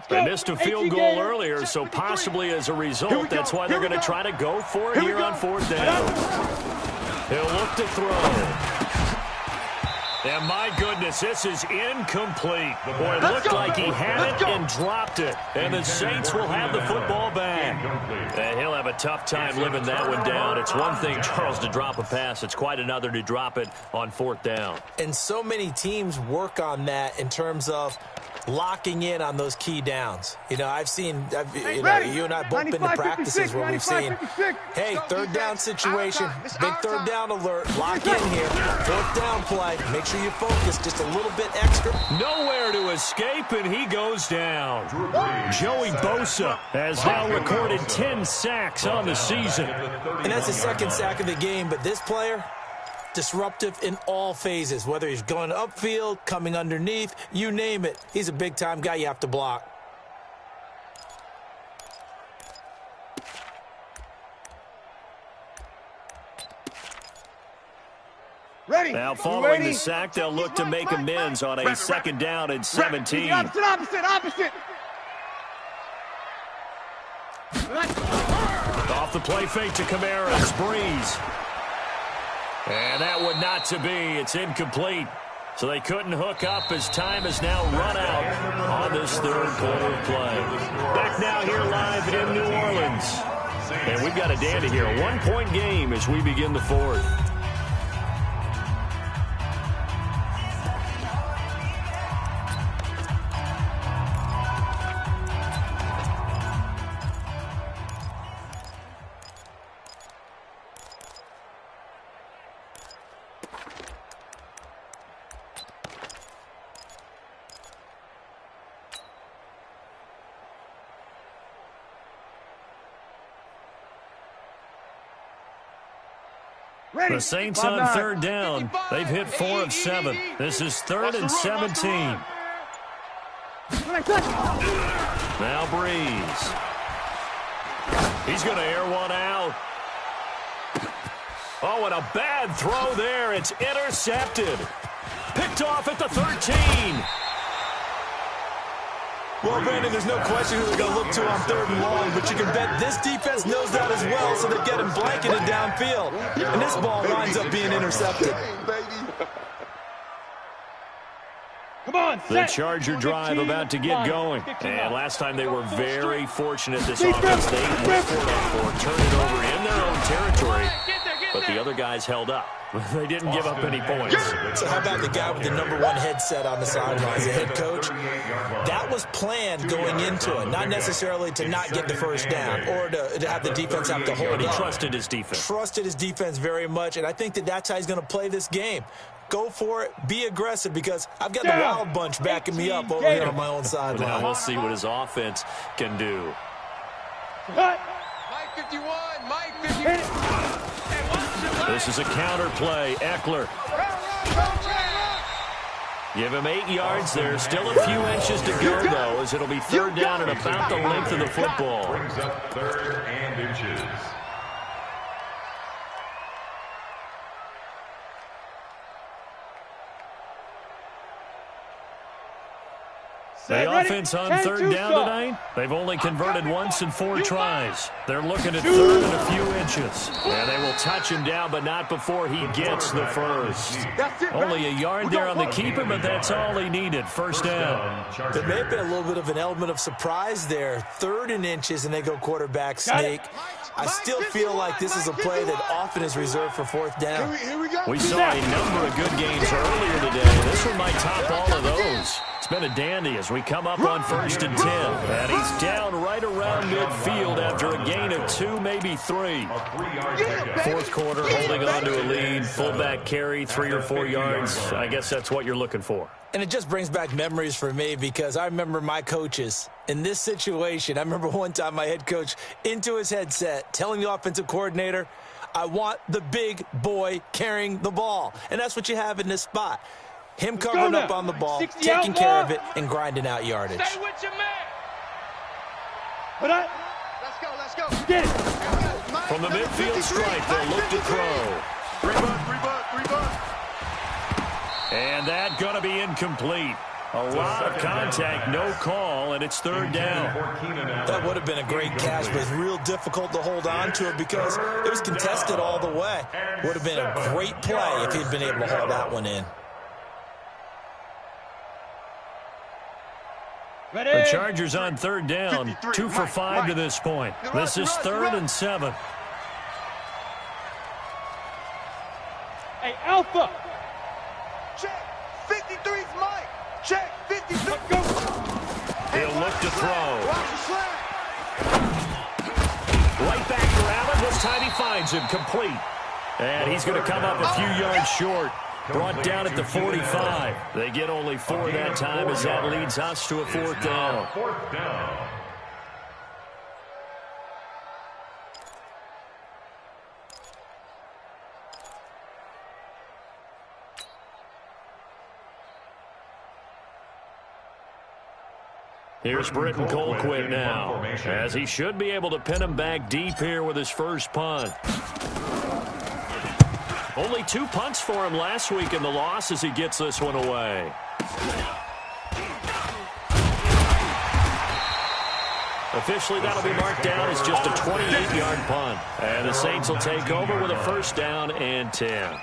S1: They missed a field goal earlier, so possibly as a result, that's why they're going to try to go for it here on 4th down. He'll look to throw. And my goodness, this is incomplete. Boy, it looked like he had it and dropped it. And the Saints will have the football back. And he'll have a tough time living that one down. It's one thing, Charles, to drop a pass. It's quite another to drop it on 4th down.
S4: And so many teams work on that in terms of locking in on those key downs. You know, I've seen, you and I both been to practices where we've seen, hey, 3rd down situation, big 3rd down alert, lock in here, 4th down play, make sure you focus just a little bit extra.
S1: Nowhere to escape, and he goes down. Joey Bosa has now recorded 10 sacks on the season.
S4: And that's the 2nd sack of the game, but this player, disruptive in all phases, whether he's going upfield, coming underneath, you name it. He's a big-time guy you have to block.
S2: Ready.
S1: Now following the sack, they'll look to make amends on a 2nd down and 17.
S2: Opposite.
S1: Off the play fake to Kamara, it's Breeze. And that would not to be. It's incomplete. So they couldn't hook up as time has now run out on this 3rd quarter of play. Back now here live in New Orleans. And we've got a dandy here. A 1-point game as we begin the 4th. The Saints on 3rd down. They've hit 4 of 7. This is 3rd and 17. Now Breeze. He's going to air one out. Oh, and a bad throw there. It's intercepted. Picked off at the 13.
S4: Well, Brandon, there's no question who they're going to look to on 3rd and long, but you can bet this defense knows that as well, so they get him blanketed downfield. And this ball winds up being intercepted.
S2: Come on,
S1: the Charger drive about to get going. And last time they were very fortunate this offense. They went for it, turned it over in their own territory, but the other guys held up. They didn't give up any points.
S4: So how about the guy with the #1 headset on the sidelines, the head coach? That was planned going into it, not necessarily to not get the 1st down or to have the defense have to hold
S1: But he
S4: up.
S1: trusted his defense.
S4: Trusted his defense very much, and I think that's how he's going to play this game. Go for it. Be aggressive, because I've got the Wild Bunch backing me up over here on my own sideline.
S1: Now we'll see what his offense can do.
S3: Mike 51, Mike 51.
S1: This is a counter play. Eckler. Give him 8 yards there. Still a few inches to go, though, as it'll be 3rd down and about the length of the football.
S5: Brings up 3rd and inches.
S1: The offense on 3rd down tonight, they've only converted once in 4 tries. They're looking at 3rd and a few inches. And they will touch him down, but not before he gets the 1st. Only a yard there on the keeper, but that's all he needed. 1st down.
S4: There may have been a little bit of an element of surprise there. 3rd and inches, and they go quarterback sneak. I still feel like this is a play that often is reserved for 4th down.
S1: We saw a number of good games earlier today. This one might top all of those. It's been a dandy as we come up on 1st and 10. And he's down right around midfield after a gain of 2, maybe 3. 4th quarter, holding on to a lead. Fullback carry, 3 or 4 yards. I guess that's what you're looking for.
S4: And it just brings back memories for me, because I remember my coaches in this situation. I remember one time my head coach into his headset telling the offensive coordinator, I want the big boy carrying the ball. And that's what you have in this spot. Him covering up on the ball, taking care of it, and grinding out yardage.
S6: Stay with your man.
S2: Put up.
S3: Let's go.
S2: Get it.
S1: From the midfield stripe, they'll look to throw.
S5: 3 buck.
S1: And that going to be incomplete. A lot of contact, no call, and it's third down.
S4: That would have been a great catch, but it's real difficult to hold on to it because it was contested all the way. Would have been a great play if he'd been able to hold that one in.
S1: The Chargers on third down, 2 for 5 to this point. This is 3rd and 7.
S2: Hey, Alpha.
S3: Check. 53's Mike. Check. 53.
S2: Go.
S1: He'll look to throw.
S3: Watch the slide.
S1: Right back to Allen. This time he finds him complete. And he's going to come up a few yards short. Brought down at the 45. They get only 4 that time as that leads us to a 4th down.
S5: 4th down.
S1: Here's Britton Colquitt now, as he should be able to pin him back deep here with his first punt. Only 2 punts for him last week in the loss as he gets this one away. Officially, that'll be marked down as just a 28-yard punt. And the Saints will take over with a 1st down and 10.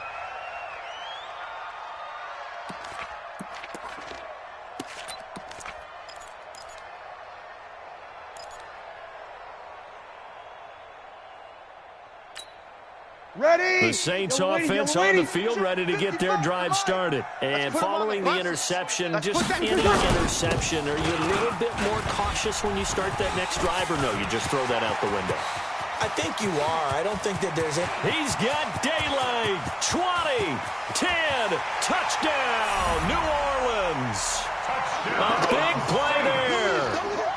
S3: Ready.
S1: The Saints offense on the field, ready to get their drive started. And following the interception, just any interception, are you a little bit more cautious when you start that next drive, or no, you just throw that out the window?
S4: I think you are. I don't think that there's a...
S1: He's got daylight. 20, 10, touchdown, New Orleans. A big play there.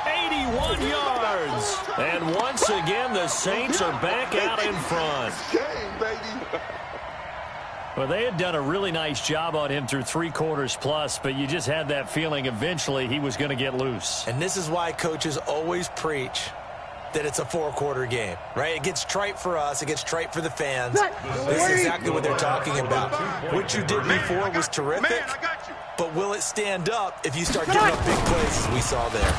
S1: 81 yards. And once again, the Saints are back out in front. Well, they had done a really nice job on him through 3 quarters plus, but you just had that feeling eventually he was going to get loose.
S4: And this is why coaches always preach that it's a 4-quarter game, right? It gets trite for us. It gets trite for the fans. This is exactly what they're talking about. What you did before was terrific, but will it stand up if you start giving up big plays as we saw there?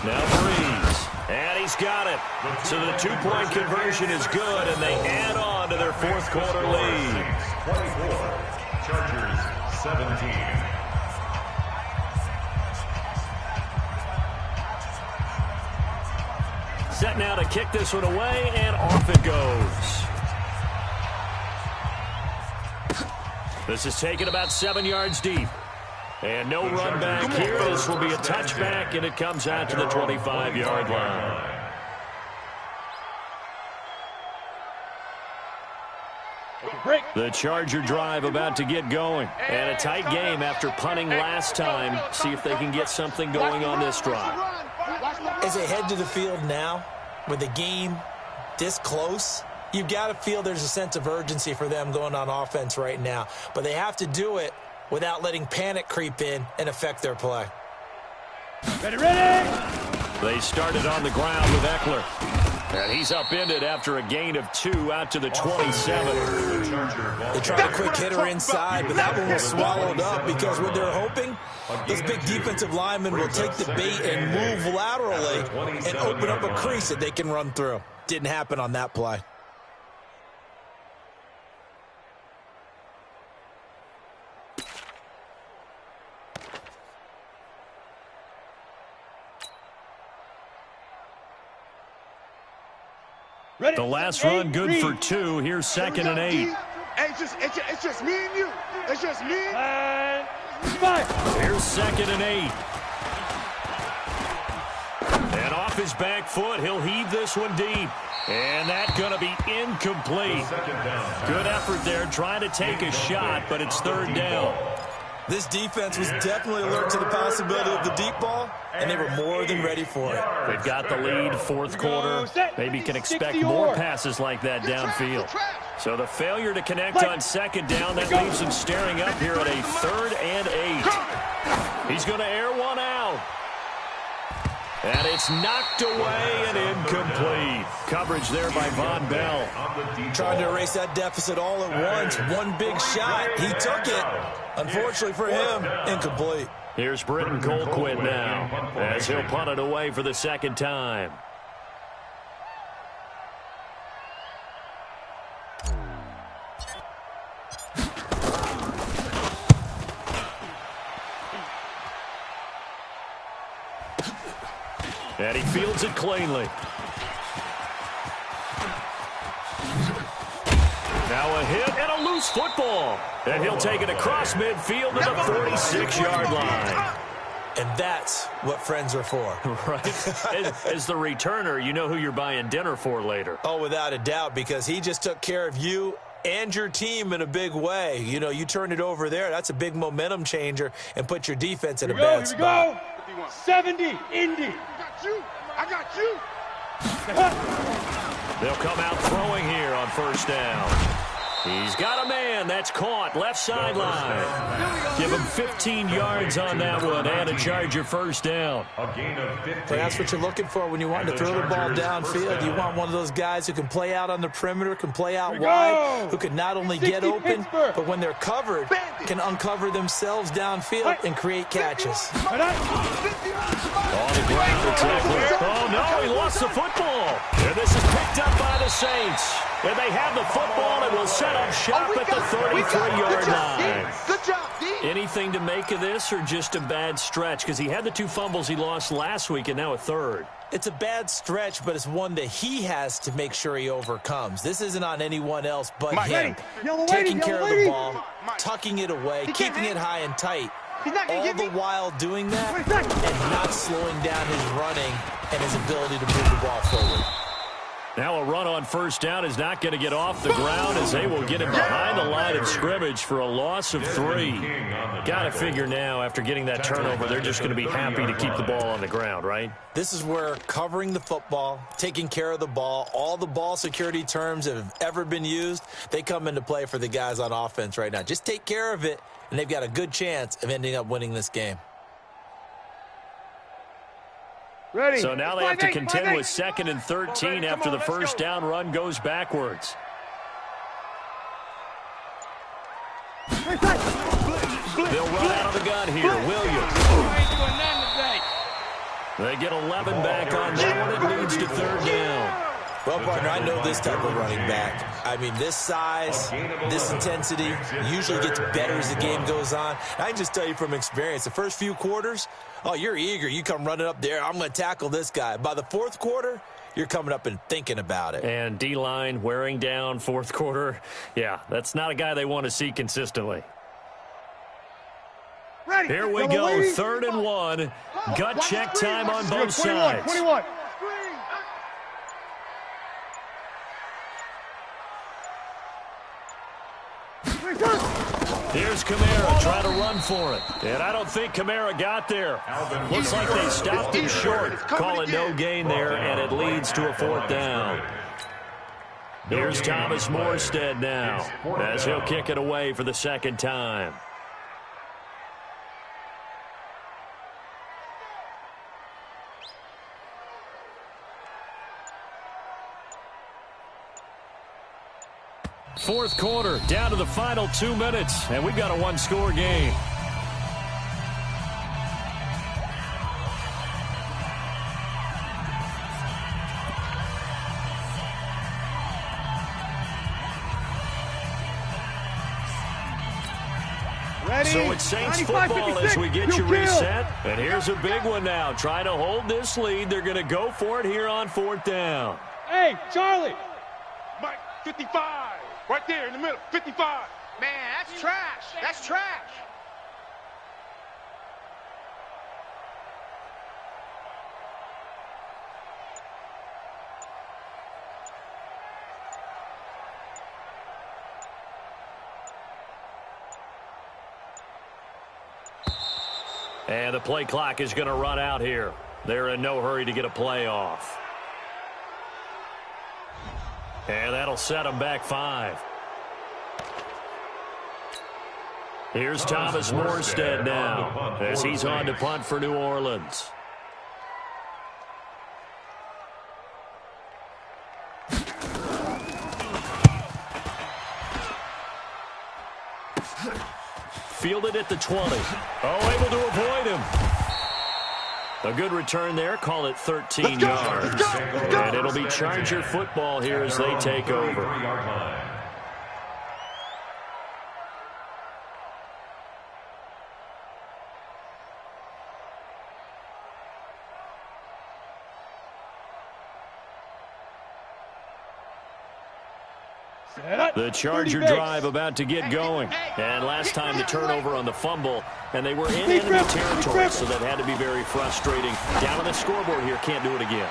S1: Now Breeze, and he's got it. So the 2-point conversion is good, and they add on to their 4th quarter lead.
S5: 24, Chargers 17.
S1: Set now to kick this one away, and off it goes. This is taken about 7 yards deep. And no run back here. This will be a touchback, and it comes out to the 25-yard line. The Charger drive about to get going. And a tight game after punting last time. See if they can get something going on this drive.
S4: As they head to the field now, with the game this close, you've got to feel there's a sense of urgency for them going on offense right now. But they have to do it without letting panic creep in and affect their play.
S2: Ready, ready!
S1: They started on the ground with Eckler. And he's upended after a gain of 2 out to the 27.
S4: They tried a quick hitter inside, but that one was swallowed up because what they're hoping, those big defensive linemen will take the bait and move laterally and open up a crease that they can run through. Didn't happen on that play.
S2: Ready.
S1: The last run good for 2. Here's 2nd and 8.
S3: Hey, it's just me and you. It's just me.
S2: And 5.
S1: Here's 2nd and 8. And off his back foot, he'll heave this one deep. And that's going to be incomplete. Good effort there, trying to take a shot, but it's 3rd down.
S4: This defense was definitely alert to the possibility of the deep ball, and they were more than ready for it.
S1: They've got the lead, 4th quarter. Maybe can expect more passes like that downfield. So the failure to connect on 2nd down, that leaves them staring up here at a 3rd and 8. He's going to air one out. And it's knocked away and incomplete. Coverage there by Von Bell.
S4: Trying to erase that deficit all at once. One big shot. He took it. Unfortunately for him, incomplete.
S1: Here's Britton Colquitt now as he'll punt it away for the second time. And he fields it cleanly. Now a hit and a loose football. And he'll take it across midfield to the 46-yard line.
S4: And that's what friends are for.
S1: Right. As the returner, you know who you're buying dinner for later.
S4: Oh, without a doubt, because he just took care of you and your team in a big way. You know, you turn it over there. That's a big momentum changer and put your defense in a bad spot.
S2: Here we go. 70, Indy.
S3: I got you.
S1: They'll come out throwing here on first down. He's got a man. That's caught. Left sideline. Give him 15 yards on that one and a Charger first down.
S5: A gain of 15.
S4: That's what you're looking for when you want to throw the ball downfield. You want one of those guys who can play out on the perimeter, can play out wide, who can not only get open, but when they're covered, can uncover themselves downfield and create catches.
S1: On the ground, exactly. Oh, no, he lost the football. And this is picked up by the Saints. And they have the football and will set up shop at the 33-yard line.
S3: Good job, D.
S1: Anything to make of this or just a bad stretch? Because he had the 2 fumbles he lost last week and now a third.
S4: It's a bad stretch, but it's one that he has to make sure he overcomes. This isn't on anyone else but him. Taking care of the ball, tucking it away, keeping it high and tight. All the while doing that and not slowing down his running and his ability to move the ball forward.
S1: Now a run on first down is not going to get off the ground as they will get him behind the line of scrimmage for a loss of 3. Got to figure now after getting that turnover, they're just going to be happy to keep the ball on the ground, right?
S4: This is where covering the football, taking care of the ball, all the ball security terms that have ever been used, they come into play for the guys on offense right now. Just take care of it, and they've got a good chance of ending up winning this game.
S2: Ready.
S1: So now they have to contend with 2nd and 13 after the first down run goes backwards. They'll run out of the gun here. Williams. They get 11 back on that one. It leads to 3rd down.
S4: Well, partner, I know this type of running back. I mean, this size, this intensity usually gets better as the game goes on. I can just tell you from experience, the first few quarters, oh, you're eager. You come running up there. I'm going to tackle this guy. By the 4th quarter, you're coming up and thinking about it.
S1: And D-line wearing down 4th quarter. Yeah, that's not a guy they want to see consistently.
S2: Ready.
S1: Here we go, 3rd and 1. Gut check time on both sides.
S2: 21.
S1: Here's Kamara trying to run for it. And I don't think Kamara got there. Looks like they stopped him short. Call it no gain there, and it leads to a 4th down. Here's Thomas Morstead now as he'll kick it away for the 2nd time. Fourth quarter, down to the final 2 minutes, and we've got a 1-score game.
S2: Ready.
S1: So it's Saints football as we get you reset. And here's a big one now. Trying to hold this lead. They're going to go for it here on 4th down.
S2: Hey, Charlie.
S6: Mike, 55. Right there in the middle, 55.
S3: Man, that's trash. That's trash.
S1: And the play clock is going to run out here. They're in no hurry to get a play off. And that'll set them back 5. Here's Thomas Morstead now as he's on to punt for New Orleans. fielded at the 20. Oh, able to avoid him. A good return there. Call it 13 yards. And it'll be Charger football here as they take over. The Charger drive about to get going. And last time the turnover on the fumble, and they were in enemy territory, so that had to be very frustrating. Down on the scoreboard here, can't do it again.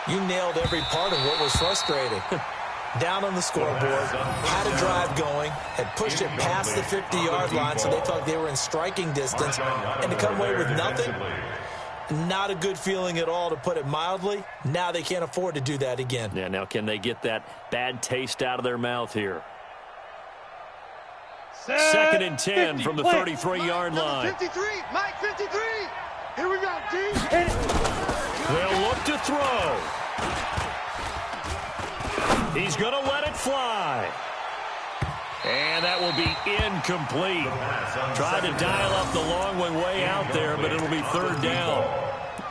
S4: You nailed every part of what was frustrating. Down on the scoreboard, had a drive going, had pushed it past the 50-yard line, so they thought they were in striking distance, and to come away with nothing, not a good feeling at all, to put it mildly. Now they can't afford to do that again.
S1: Yeah, now can they get that bad taste out of their mouth here? Second and 10 from the 33-yard line.
S3: 53, Mike 53. Here we go, D.
S1: They'll look to throw. He's going to let it fly. And that will be incomplete. Tried to dial up the long one way out there, but it'll be third down.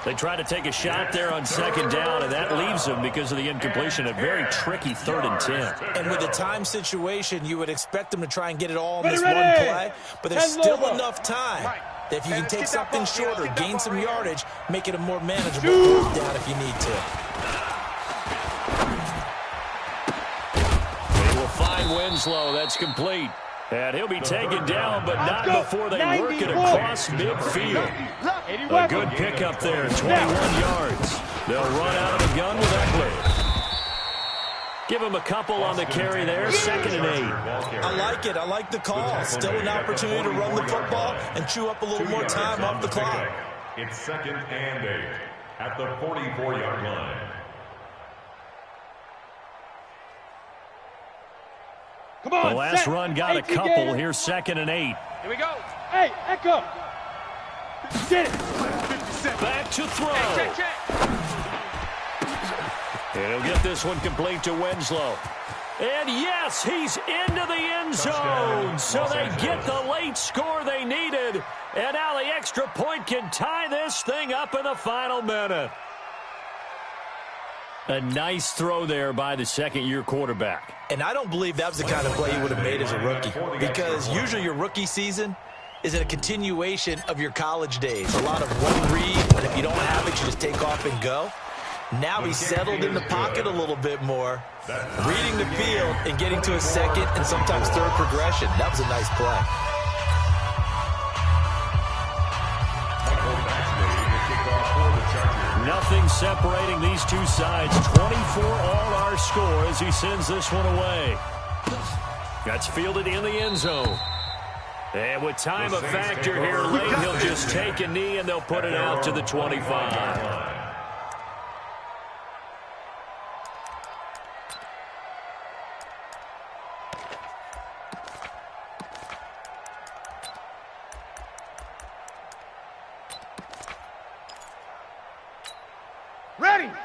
S1: They try to take a shot there on second down, and that leaves them, because of the incompletion, a very tricky 3rd and 10.
S4: And with the time situation, you would expect them to try and get it all in this one play, but there's still enough time that if you can take something shorter, gain some yardage, make it a more manageable down if you need to.
S1: Find Winslow. That's complete. And he'll be taken down, but not before they work it across midfield. A good pickup there, 21 yards. They'll run out of the gun with Eckler. Give him a couple on the carry there, 2nd and 8.
S4: I like it. I like the call. Still an opportunity to run the football and chew up a little more time off the clock.
S5: It's 2nd and 8 at the 44-yard line.
S2: Come on,
S1: the last
S2: set.
S1: run got a couple. Here's 2nd and 8.
S6: Here we go.
S2: Hey, Echo. Get it.
S1: Back to throw.
S6: Check, check.
S1: And he'll get this one complete to Winslow. And yes, he's into the end zone. So they get the late score they needed. And now the extra point can tie this thing up in the final minute. A nice throw there by the second-year quarterback.
S4: And I don't believe that was the kind of play he would have made as a rookie, because usually your rookie season is a continuation of your college days. A lot of one read, and if you don't have it, you just take off and go. Now he's settled in the pocket a little bit more, reading the field and getting to a second and sometimes third progression. That was a nice play.
S1: Nothing separating these two sides. 24 all our score as he sends this one away. That's fielded in the end zone. And with time a factor here late, he'll just take a knee and they'll put it out to the 25.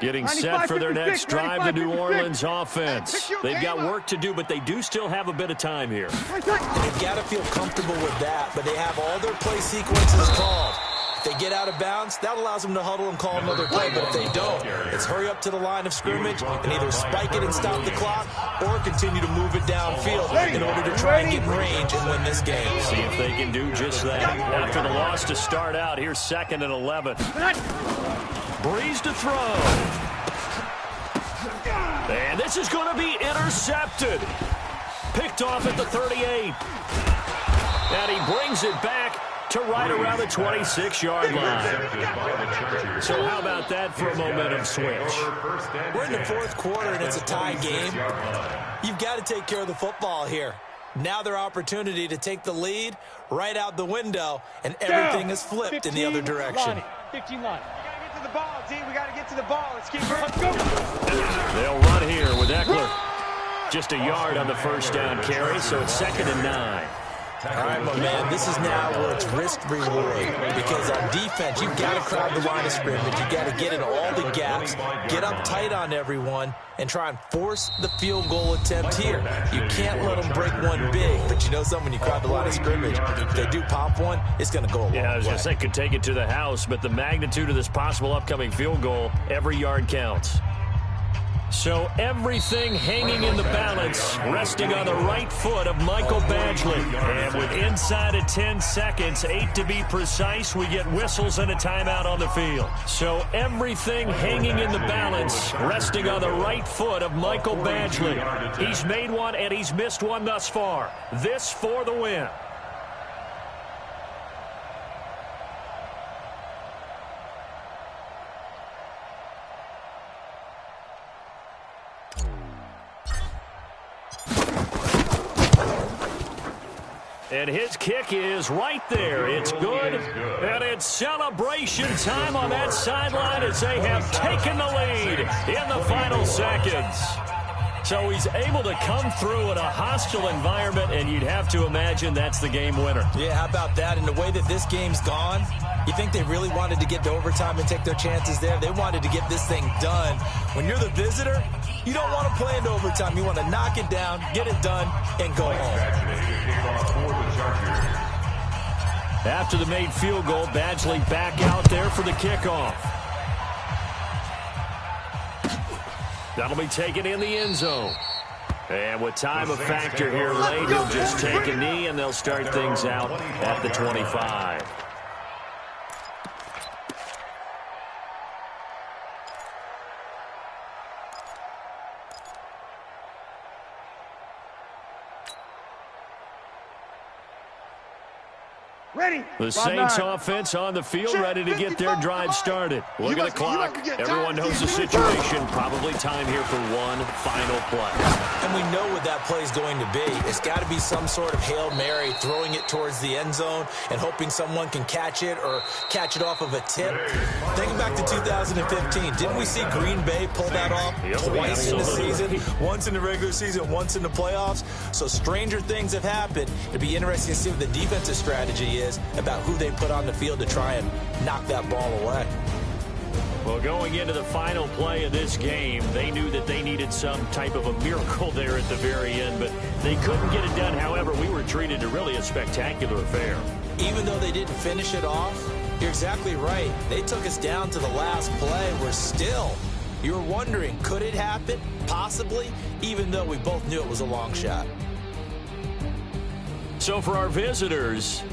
S1: Getting set for their next drive, the New Orleans offense. They've got work to do, but they do still have a bit of time here.
S4: And they've got to feel comfortable with that, but they have all their play sequences called. If they get out of bounds, that allows them to huddle and call another play, but if they don't, it's hurry up to the line of scrimmage and either spike it and stop the clock or continue to move it downfield in order to try and get in range and win this game.
S1: See if they can do just that. After the loss to start out, here's 2nd and 11. Breeze to throw. And this is going to be intercepted. Picked off at the 38. And he brings it back to right around the 26-yard line. So how about that for a momentum switch?
S4: We're in the 4th quarter and it's a tie game. You've got to take care of the football here. Now their opportunity to take the lead right out the window, and everything is flipped in the other direction.
S2: 15 line.
S6: We gotta get to the ball, D. We got to get to the ball. Let's keep running.
S1: They'll run here with Eckler. Just a yard on the first down carry, so it's 2nd and 9.
S4: All right, my man, this is now where it's risk-reward because on defense, you've got to crowd the line of scrimmage. You've got to get in all the gaps, get up tight on everyone, and try and force the field goal attempt here. You can't let them break one big, but you know something, when you crowd the line of scrimmage, if they do pop one, it's going to go a long way.
S1: Yeah, I was going to say could take it to the house, but the magnitude of this possible upcoming field goal, every yard counts. So everything hanging in the balance, resting on the right foot of Michael Badgley. And with inside of 10 seconds, 8 to be precise, we get whistles and a timeout on the field. So everything hanging in the balance, resting on the right foot of Michael Badgley. He's made one and he's missed one thus far. This for the win. And his kick is right there. It's good. And it's celebration time on that sideline as they have taken the lead in the final seconds. So he's able to come through in a hostile environment, and you'd have to imagine that's the game winner.
S4: Yeah, how about that? And the way that this game's gone, you think they really wanted to get to overtime and take their chances there? They wanted to get this thing done. When you're the visitor, you don't want to play into overtime. You want to knock it down, get it done, and go home.
S1: After the made field goal, Badgley back out there for the kickoff. That'll be taken in the end zone. And with time a factor here late, he'll just take a knee, and they'll start things out at the 25.
S2: Ready.
S1: The Saints offense on the field, ready to get their drive started. Look at the clock. Everyone knows the situation. Probably time here for one final play.
S4: And we know what that play is going to be. It's got to be some sort of Hail Mary, throwing it towards the end zone and hoping someone can catch it or catch it off of a tip. Thinking back to 2015, didn't we see Green Bay pull that off twice in the season? Once in the regular season, once in the playoffs. So stranger things have happened. It'd be interesting to see what the defensive strategy is about who they put on the field to try and knock that ball away.
S1: Well, going into the final play of this game, they knew that they needed some type of a miracle there at the very end, but they couldn't get it done. However, we were treated to really a spectacular affair.
S4: Even though they didn't finish it off, you're exactly right. They took us down to the last play. We're still, you were wondering, could it happen? Possibly, even though we both knew it was a long shot.
S1: So for our visitors,